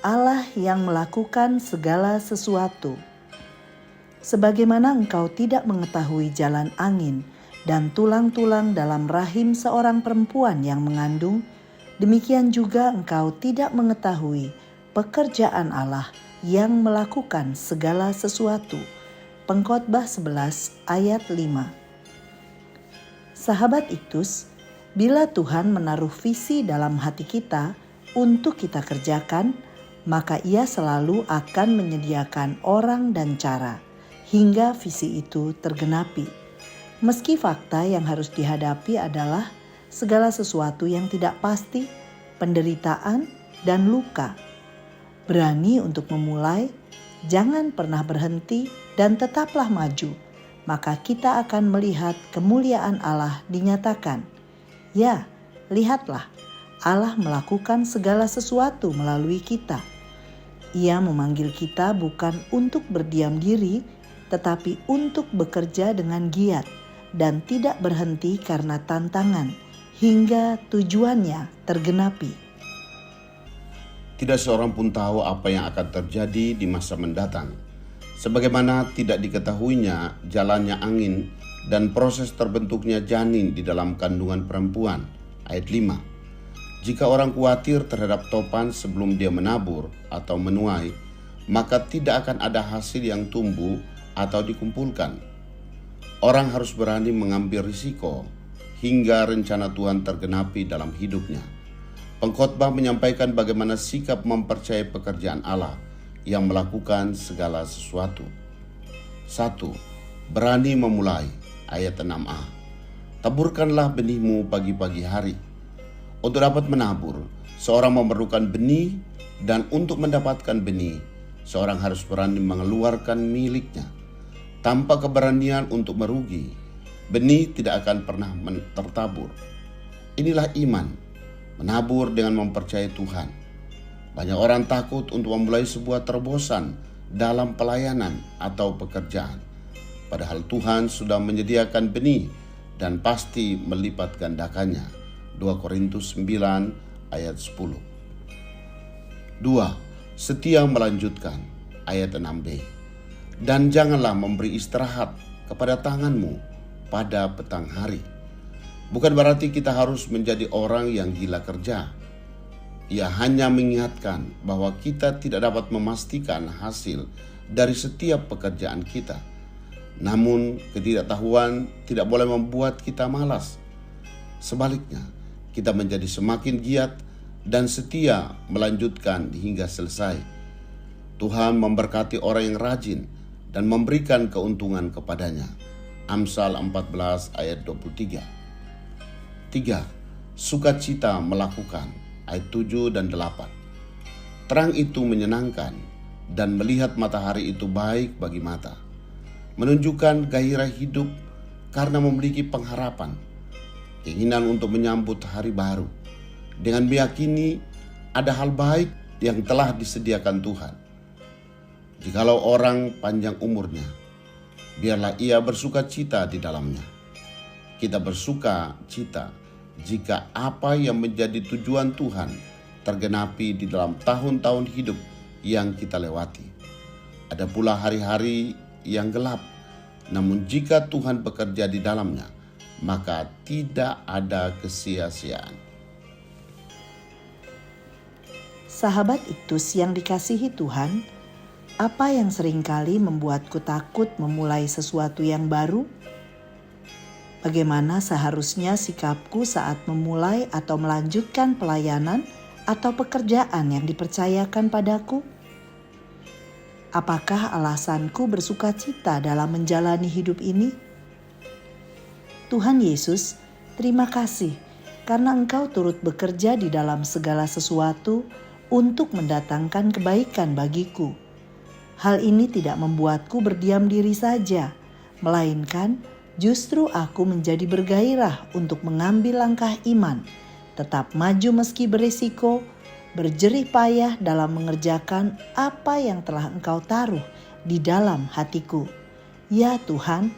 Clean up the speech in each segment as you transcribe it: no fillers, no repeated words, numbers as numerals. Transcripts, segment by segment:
Allah yang melakukan segala sesuatu. Sebagaimana engkau tidak mengetahui jalan angin dan tulang-tulang dalam rahim seorang perempuan yang mengandung, demikian juga engkau tidak mengetahui pekerjaan Allah yang melakukan segala sesuatu. Pengkhotbah 11 ayat 5. Sahabat Iktus, bila Tuhan menaruh visi dalam hati kita untuk kita kerjakan, maka Ia selalu akan menyediakan orang dan cara hingga visi itu tergenapi. Meski fakta yang harus dihadapi adalah segala sesuatu yang tidak pasti, penderitaan, dan luka. Berani untuk memulai, jangan pernah berhenti, dan tetaplah maju. Maka kita akan melihat kemuliaan Allah dinyatakan. Ya, lihatlah, Allah melakukan segala sesuatu melalui kita. Ia memanggil kita bukan untuk berdiam diri, tetapi untuk bekerja dengan giat dan tidak berhenti karena tantangan, hingga tujuannya tergenapi. Tidak seorang pun tahu apa yang akan terjadi di masa mendatang, sebagaimana tidak diketahuinya jalannya angin dan proses terbentuknya janin di dalam kandungan perempuan. Ayat 5. Jika orang khawatir terhadap topan sebelum dia menabur atau menuai, maka tidak akan ada hasil yang tumbuh atau dikumpulkan. Orang harus berani mengambil risiko hingga rencana Tuhan tergenapi dalam hidupnya. Pengkhotbah menyampaikan bagaimana sikap mempercayai pekerjaan Allah yang melakukan segala sesuatu. 1. Berani memulai. Ayat 6a. Taburkanlah benihmu pagi-pagi hari. Untuk dapat menabur, seorang memerlukan benih, dan untuk mendapatkan benih, seorang harus berani mengeluarkan miliknya. Tanpa keberanian untuk merugi, benih tidak akan pernah tertabur. Inilah iman, menabur dengan mempercayai Tuhan. Banyak orang takut untuk memulai sebuah terobosan dalam pelayanan atau pekerjaan. Padahal Tuhan sudah menyediakan benih dan pasti melipat gandakannya. 2 Korintus 9 ayat 10. 2. Setia melanjutkan. Ayat 6b. Dan janganlah memberi istirahat kepada tanganmu pada petang hari. Bukan berarti kita harus menjadi orang yang gila kerja. Ia hanya mengingatkan bahwa kita tidak dapat memastikan hasil dari setiap pekerjaan kita. Namun ketidaktahuan tidak boleh membuat kita malas. Sebaliknya, kita menjadi semakin giat dan setia melanjutkan hingga selesai. Tuhan memberkati orang yang rajin dan memberikan keuntungan kepadanya. Amsal 14 ayat 23. 3. Sukacita melakukan. Ayat 7 dan 8. Terang itu menyenangkan dan melihat matahari itu baik bagi mata. Menunjukkan gairah hidup karena memiliki pengharapan. Keinginan untuk menyambut hari baru dengan meyakini ada hal baik yang telah disediakan Tuhan. Jikalau orang panjang umurnya, biarlah ia bersuka cita di dalamnya. Kita bersuka cita jika apa yang menjadi tujuan Tuhan tergenapi di dalam tahun-tahun hidup yang kita lewati. Ada pula hari-hari yang gelap, namun jika Tuhan bekerja di dalamnya, maka tidak ada kesia-siaan. Sahabat Iktus yang dikasihi Tuhan, apa yang seringkali membuatku takut memulai sesuatu yang baru? Bagaimana seharusnya sikapku saat memulai atau melanjutkan pelayanan atau pekerjaan yang dipercayakan padaku? Apakah alasanku bersuka cita dalam menjalani hidup ini? Tuhan Yesus, terima kasih karena Engkau turut bekerja di dalam segala sesuatu untuk mendatangkan kebaikan bagiku. Hal ini tidak membuatku berdiam diri saja, melainkan justru aku menjadi bergairah untuk mengambil langkah iman, tetap maju meski berisiko, berjerih payah dalam mengerjakan apa yang telah Engkau taruh di dalam hatiku. Ya Tuhan,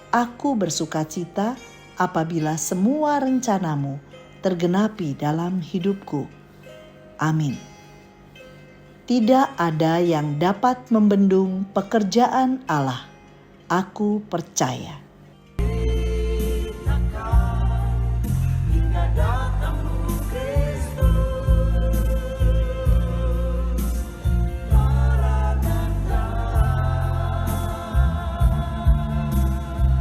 aku bersuka cita apabila semua rencanamu tergenapi dalam hidupku. Amin. Tidak ada yang dapat membendung pekerjaan Allah. Aku percaya.